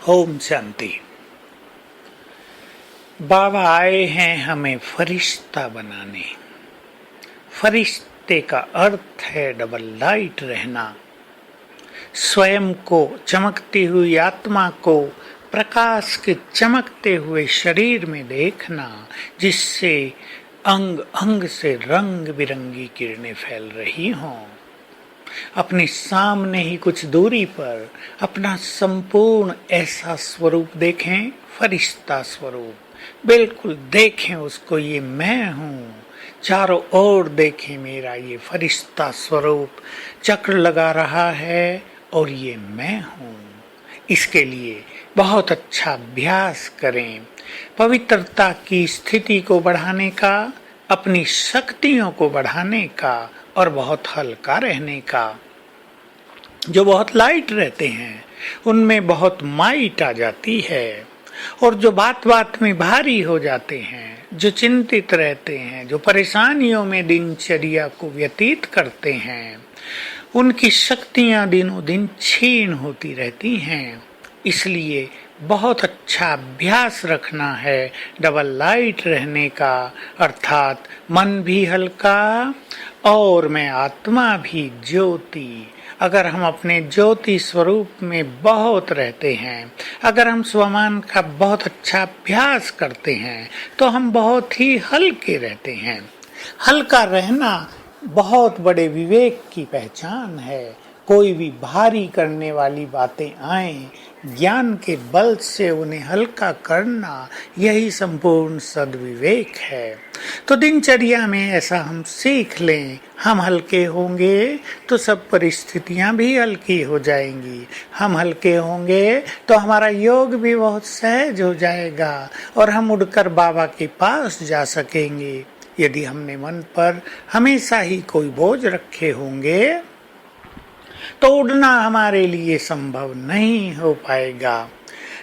ओम शांति। बाबा आए हैं हमें फरिश्ता बनाने। फरिश्ते का अर्थ है डबल लाइट रहना, स्वयं को चमकती हुई आत्मा को प्रकाश के चमकते हुए शरीर में देखना, जिससे अंग अंग से रंग बिरंगी किरणें फैल रही हों। अपने सामने ही कुछ दूरी पर अपना संपूर्ण ऐसा स्वरूप देखें, फरिश्ता स्वरूप बिल्कुल देखें उसको, ये मैं हूँ। चारों ओर देखें मेरा ये फरिश्ता स्वरूप चक्र लगा रहा है और ये मैं हूँ। इसके लिए बहुत अच्छा अभ्यास करें, पवित्रता की स्थिति को बढ़ाने का, अपनी शक्तियों को बढ़ाने का और बहुत हल्का रहने का। जो बहुत लाइट रहते हैं उनमें बहुत माइट आ जाती है, और जो बात बात में भारी हो जाते हैं, जो चिंतित रहते हैं, जो परेशानियों में दिनचर्या को व्यतीत करते हैं, उनकी शक्तियां दिनों दिन क्षीण होती रहती हैं। इसलिए बहुत अच्छा अभ्यास रखना है डबल लाइट रहने का, अर्थात मन भी हल्का और मैं आत्मा भी ज्योति। अगर हम अपने ज्योति स्वरूप में बहुत रहते हैं, अगर हम स्वमान का बहुत अच्छा अभ्यास करते हैं, तो हम बहुत ही हल्के रहते हैं। हल्का रहना बहुत बड़े विवेक की पहचान है। कोई भी भारी करने वाली बातें आए, ज्ञान के बल से उन्हें हल्का करना, यही संपूर्ण सद्विवेक है। तो दिनचर्या में ऐसा हम सीख लें। हम हल्के होंगे तो सब परिस्थितियां भी हल्की हो जाएंगी। हम हल्के होंगे तो हमारा योग भी बहुत सहज हो जाएगा और हम उड़कर बाबा के पास जा सकेंगे। यदि हमने मन पर हमेशा ही कोई बोझ रखे होंगे तो उड़ना हमारे लिए संभव नहीं हो पाएगा।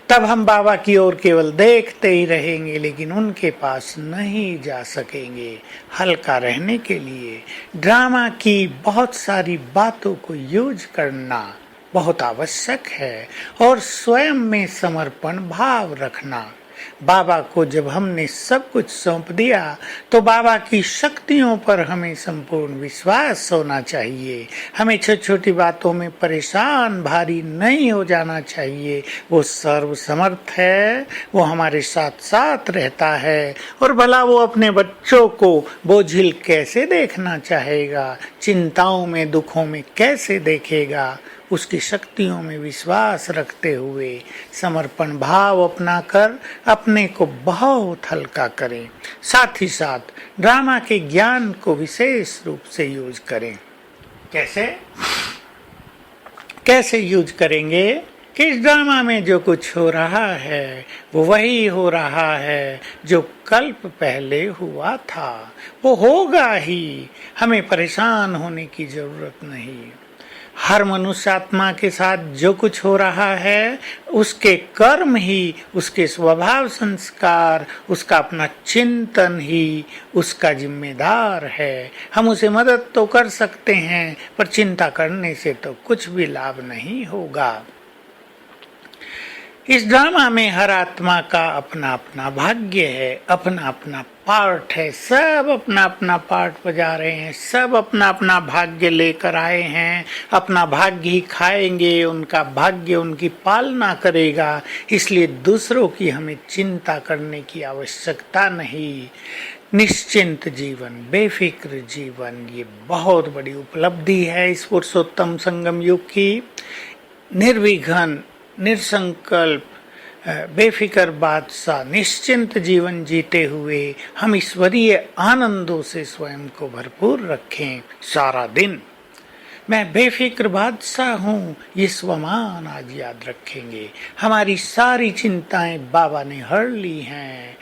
तब हम बाबा की ओर केवल देखते ही रहेंगे, लेकिन उनके पास नहीं जा सकेंगे। हल्का रहने के लिए ड्रामा की बहुत सारी बातों को यूज करना बहुत आवश्यक है, और स्वयं में समर्पण भाव रखना। बाबा को जब हमने सब कुछ सौंप दिया तो बाबा की शक्तियों पर हमें संपूर्ण विश्वास होना चाहिए। हमें छोटी छोटी बातों में परेशान भारी नहीं हो जाना चाहिए। वो सर्व समर्थ है, वो हमारे साथ साथ रहता है, और भला वो अपने बच्चों को बोझिल कैसे देखना चाहेगा, चिंताओं में दुखों में कैसे देखेगा। उसकी शक्तियों में विश्वास रखते हुए समर्पण भाव अपनाकर अपने को बहुत हल्का करें। साथ ही साथ ड्रामा के ज्ञान को विशेष रूप से यूज करें। कैसे यूज करेंगे कि इस ड्रामा में जो कुछ हो रहा है वो वही हो रहा है जो कल्प पहले हुआ था, वो होगा ही। हमें परेशान होने की जरूरत नहीं। हर मनुष्य आत्मा के साथ जो कुछ हो रहा है उसके कर्म ही, उसके स्वभाव संस्कार, उसका अपना चिंतन ही उसका जिम्मेदार है। हम उसे मदद तो कर सकते हैं, पर चिंता करने से तो कुछ भी लाभ नहीं होगा। इस ड्रामा में हर आत्मा का अपना अपना भाग्य है, अपना अपना पार्ट है। सब अपना अपना पार्ट बजा रहे हैं, सब अपना अपना भाग्य लेकर आए हैं। अपना भाग्य ही खाएंगे, उनका भाग्य उनकी पालना करेगा। इसलिए दूसरों की हमें चिंता करने की आवश्यकता नहीं। निश्चिंत जीवन, बेफिक्र जीवन, ये बहुत बड़ी उपलब्धि है इस पुरुषोत्तम संगम युग की। निर्विघ्न, निसंकल्प, बेफिक्र बादशाह, निश्चिंत जीवन जीते हुए हम ईश्वरीय आनंदों से स्वयं को भरपूर रखें। सारा दिन मैं बेफिक्र बादशाह हूँ, ये स्वमान आज याद रखेंगे। हमारी सारी चिंताएं बाबा ने हर ली हैं।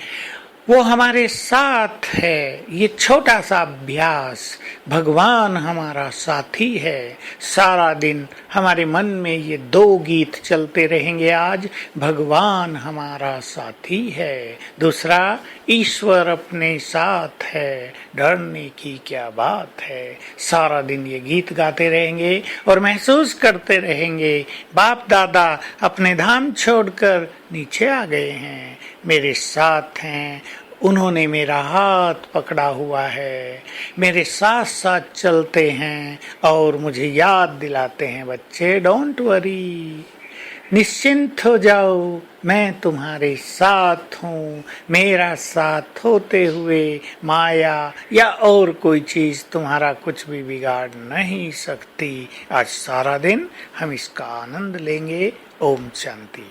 वो हमारे साथ है। ये छोटा सा अभ्यास, भगवान हमारा साथी है। सारा दिन हमारे मन में ये दो गीत चलते रहेंगे। आज भगवान हमारा साथी है, दूसरा ईश्वर अपने साथ है, डरने की क्या बात है। सारा दिन ये गीत गाते रहेंगे और महसूस करते रहेंगे बाप दादा अपने धाम छोड़कर नीचे आ गए हैं, मेरे साथ हैं, उन्होंने मेरा हाथ पकड़ा हुआ है, मेरे साथ साथ चलते हैं और मुझे याद दिलाते हैं, बच्चे डोंट वरी, निश्चिंत हो जाओ, मैं तुम्हारे साथ हूँ। मेरा साथ होते हुए माया या और कोई चीज तुम्हारा कुछ भी बिगाड़ नहीं सकती। आज सारा दिन हम इसका आनंद लेंगे। ओम शांति।